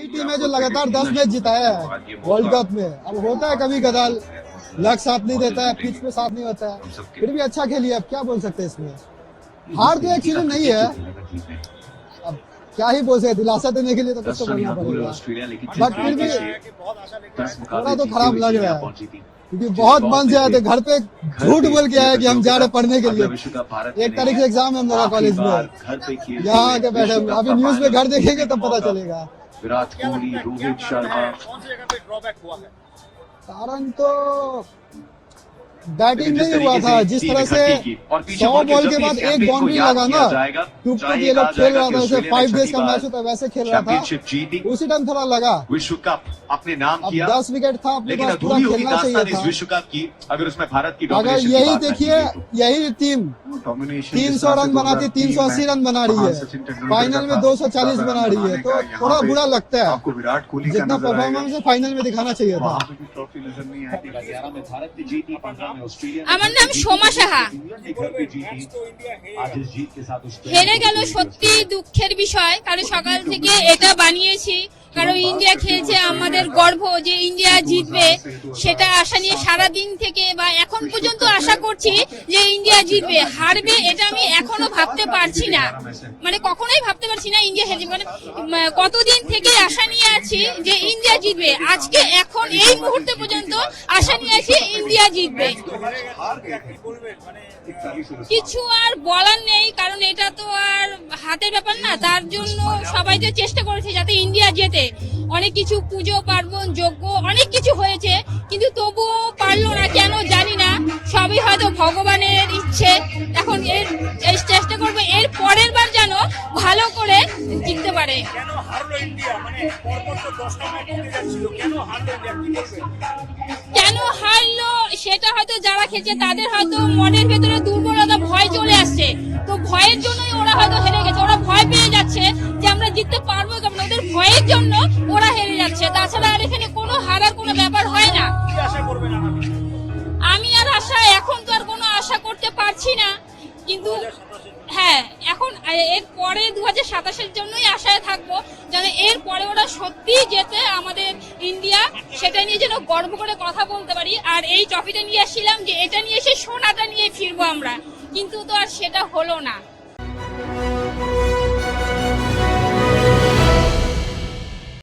Team है जो लगातार 10 मैच जिताया है वर्ल्ड कप में। अब होता है कभी कदार लक साथ नहीं देता है, पिच पे साथ नहीं होता है, फिर भी अच्छा खेली। अब क्या बोल सकते हैं इसमें, हार तो एक्चुअली नहीं है, अब क्या ही बोल सकते, दिलासा देने के लिए तो कुछ तो बोलना पड़ेगा, बट फिर भी थोड़ा तो खराब लग रहा है क्योंकि बहुत मन से आए थे, घर पे झूठ बोल के आए कि हम जा रहे पढ़ने के लिए। 1 तारीख से एग्जाम है हम लोग कॉलेज में, यहाँ आके बैठे हम। अभी न्यूज में घर देखेंगे तब पता चलेगा। विराट कोहली, रोहित शर्मा, कौन सी जगह पे ड्रॉबैक हुआ है? कारण तो बैटिंग नहीं हुआ था, जिस तरह से 100 बॉल के बाद एक बाउंड्री लगा ना, क्योंकि ये लोग खेल रहा था जैसे 5 डेज का मैच होता है वैसे खेल रहा था, उसी टाइम थोड़ा लगा। विश्व कप अपने नाम अब किया, 10 विकेट था अपने लेकिन पास, पूरा अधूरी होगी खेलना दास्तान चाहिए इस था। विश्व कप की अगर उसमें भारत की अगर डोमिनेशन की यही बात ना देखिए, की तो। यही टीम 300 रन बनाती, 380 रन बना रही है, फाइनल में 240 बना रही है, तो थोड़ा बुरा लगता है। आपको विराट कोहली जितना परफॉर्मेंस है फाइनल में दिखाना चाहिए था। ट्रॉफी नजर नहीं आती। 11 में भारत ने जीती, 15 में ऑस्ट्रेलिया ने আমার নাম সোমা সাহা। হেরে গেল, সত্যি দুঃখের বিষয়, কারণ সকাল থেকে এটা বানিয়েছি, কারণ ইন্ডিয়া খেলছে, আমাদের গর্ব যে ইন্ডিয়া জিতবে, সেটা আশা নিয়ে সারাদিন থেকে বা এখন পর্যন্ত আশা করছি যে ইন্ডিয়া জিতবে। হারবে এটা আমি এখনো ভাবতে পারছি না, মানে কখনোই ভাবতে পারছি না ইন্ডিয়া হেরে যাবে। মানে কতদিন থেকে আশা নিয়ে আছি যে ইন্ডিয়া জিতবে, আজকে এখন এই মুহূর্তে পর্যন্ত আশা নিয়ে আছি ইন্ডিয়া জিতবে। কিছু আর বলার নেই, কারণ এটা তো আর হাতের ব্যাপার না, তার জন্য সবাই তো চেষ্টা করেছে যাতে ইন্ডিয়া জেতে। অনেক কিছু পুজো পার্বণ যজ্ঞ অনেক কিছু হয়েছে, কিন্তু তবুও পারলো না, কেন জানি না, সবই হয়তো ভগবানের ইচ্ছে। এখন এর চেষ্টা করবো এর পরের বার যেন ভালো করে জিততে পারে। কেন হারলো ইন্ডিয়া? মানে পরপর তো 10টা ম্যাচ জিতে যাচ্ছিল, কেন হারলো ইন্ডিয়া, কি বলবে? কেন হারলো সেটা হয়তো যারা খেলছে তাদের হয়তো মনের ভেতরে দুর্বলতা, ভয় চলে আসছে, তো ভয়ের জন্যই ওরা হয়তো হেরে গেছে। ওরা ভয় পেয়ে যাচ্ছে যে আমরা জিততে পারবো কেমন, ওদের ভয়ের জন্য ওরা হেরে যাচ্ছে। তাছাড়া আর এখানে কোনো হারার কোনো ব্যাপার হয় না। কি আশা করবেন আগামী? আমি আর আশা এখন তো আর কোনো আশা করতে পারছি না, কিন্তু হ্যাঁ এখন এর পরে 2027-এর জন্যই আশায় থাকবো, যেন এর পরে ওরা সত্যি যেতে আমাদের ইন্ডিয়া, সেটা নিয়ে যেন গর্ব করে কথা বলতে পারি। আর এই ট্রফিটা নিয়ে আসছিলাম যে এটা নিয়ে এসে সোনাটা নিয়ে ফিরবো আমরা, কিন্তু তো আর সেটা হলো না।